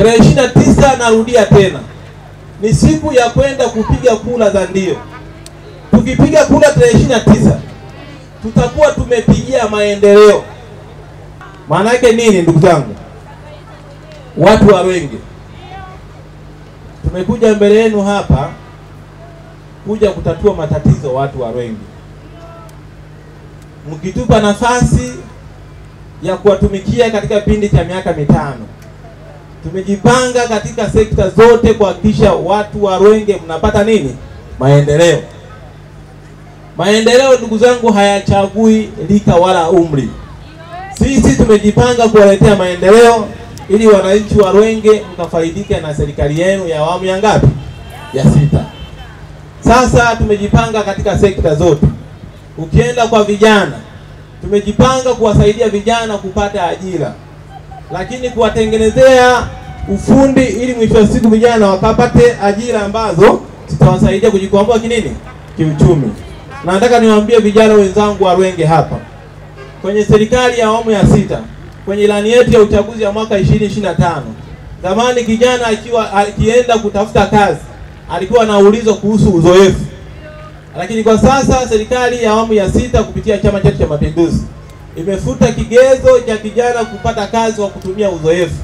Tarehe 29 narudia tena, ni siku ya kwenda kupiga kura za ndio. Tukipiga kura tarehe 29 tutakuwa tumepigia maendeleo. Maana yake nini ndugu zangu? Watu wa Rwenge, tumekuja mbele yenu hapa kuja kutatua matatizo watu wa Rwenge. Mkitupa nafasi ya kuwatumikia katika kipindi cha miaka 5, tumejipanga katika sekta zote kuhakikisha watu wa Rwenge mnapata nini? Maendeleo. Maendeleo ndugu zangu hayachagui lika wala umri. Sisi tumejipanga kuwaletea maendeleo ili wananchi wa Rwenge mkafaidike na serikali yenu ya awamu ya ngapi? Ya 6. Sasa tumejipanga katika sekta zote. Ukienda kwa vijana, tumejipanga kuwasaidia vijana kupata ajira, lakini kuwatengenezea ufundi ili mwisho wa siku vijana wakapate ajira ambazo zitawasaidia kujikwamua kinini? Kiuchumi. Na nataka niwaambie vijana wenzangu wa Rwenge hapa, kwenye serikali ya awamu ya 6, kwenye ilani yetu ya uchaguzi ya mwaka 2025, zamani kijana akienda kutafuta kazi alikuwa anaulizwa kuhusu uzoefu. Lakini kwa sasa serikali ya awamu ya 6 kupitia chama chetu cha Mapinduzi imefuta kigezo cha kijana kupata kazi kwa kutumia uzoefu.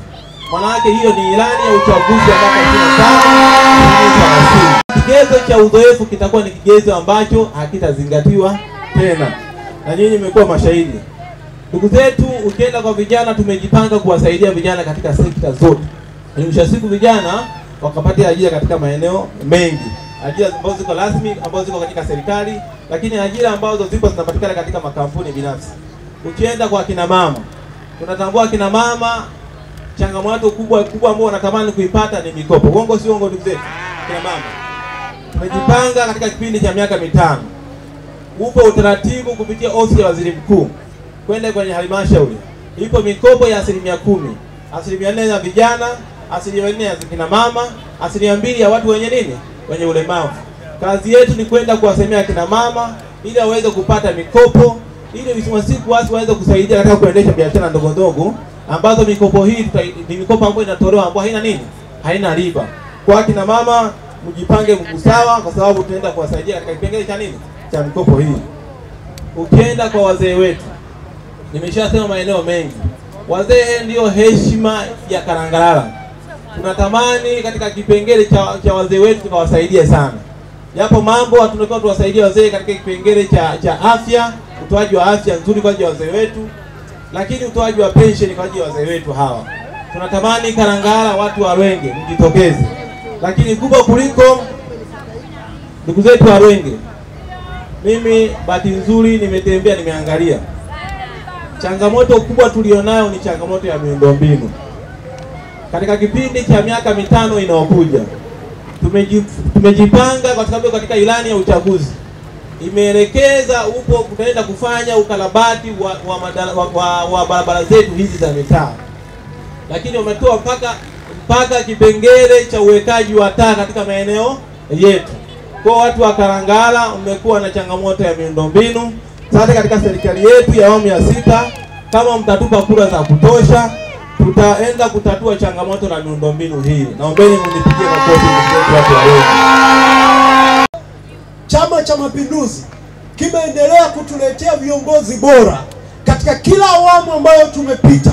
Maana yake hiyo ni ilani ya uchaguzi wa mwaka 2025. Kigezo cha uzoefu kitakuwa ni kigezo ambacho hakitazingatiwa tena. Na nyinyi mmekuwa mashahidi. Ndugu zetu, ukienda kwa vijana, tumejipanga kuwasaidia vijana katika sekta zote. Mwisho wa siku vijana wakapata ajira katika maeneo mengi. Ajira ambazo ziko rasmi, ambazo ziko katika serikali, lakini ajira ambazo zipo zinapatikana katika makampuni binafsi. Ukienda kwa kina mama, tunatambua kina mama changamoto kubwa ambao wanatamani kuipata ni mikopo. Uongo si uongo ndugu zetu? Kina mama tumejipanga katika kipindi cha miaka 5. Upo utaratibu kupitia ofisi ya waziri mkuu kwenda kwenye halmashauri. Ipo mikopo ya 10%, 4% ya vijana, 4% ya kina mama, 2% ya watu wenye nini? Wenye ulemavu. Kazi yetu ni kwenda kuwasemea kina mama ili waweze kupata mikopo, ili msimu waweze kusaidia katika kuendesha biashara ndogo ndogo, ambazo mikopo hii ni mikopo ambayo inatolewa ambayo haina nini? Haina riba. Kwa kina mama mjipange mkusawa, kwa sababu tunaenda kuwasaidia katika kipengele cha nini? Cha mikopo hii. Ukienda kwa wazee wetu, nimeshasema maeneo mengi, wazee ndio heshima ya Kalangalala. Tunatamani katika kipengele cha wazee wetu tukawasaidia sana. Yapo mambo tunataka tuwasaidie wazee katika kipengele cha afya, utoaji wa afya nzuri kwa ajili ya wazee wetu, lakini utoaji wa pension kwa ajili ya wazee wetu hawa. Tunatamani Kalangalala watu wa Rwenge mjitokeze. Lakini kubwa kuliko ndugu zetu wa Rwenge, mimi bahati nzuri nimetembea, nimeangalia. Changamoto kubwa tulionayo ni changamoto ya miundombinu. Katika kipindi cha miaka 5 inayokuja, tumejipanga kwa sababu katika ilani ya uchaguzi imeelekeza upo kutaenda kufanya ukarabati wa barabara zetu hizi za mitaa. Lakini wametoa mpaka kipengele cha uwekaji wa taa katika maeneo yetu. Kwa watu wa Kalangalala umekuwa na changamoto ya miundombinu. Sasa katika serikali yetu ya awamu ya 6, kama mtatupa kura za kutosha, tutaenda kutatua changamoto na miundombinu hii. Naombeni mnipigie makofi watu wa Rwenge. Chama cha Mapinduzi kimeendelea kutuletea viongozi bora katika kila awamu ambayo tumepita.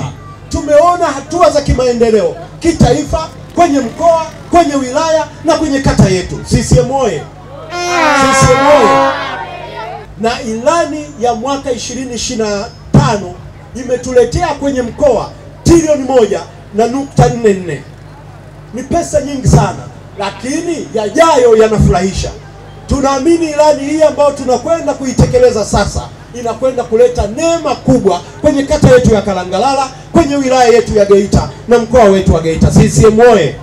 Tumeona hatua za kimaendeleo kitaifa, kwenye mkoa, kwenye wilaya na kwenye kata yetu. CCM oye! CCM oye! Na ilani ya mwaka 2025 imetuletea kwenye mkoa trilioni 1.44. Ni pesa nyingi sana, lakini yajayo yanafurahisha. Tunaamini ilani hii ambayo tunakwenda kuitekeleza sasa inakwenda kuleta neema kubwa kwenye kata yetu ya Kalangalala, kwenye wilaya yetu ya Geita na mkoa wetu wa Geita. CCM oye!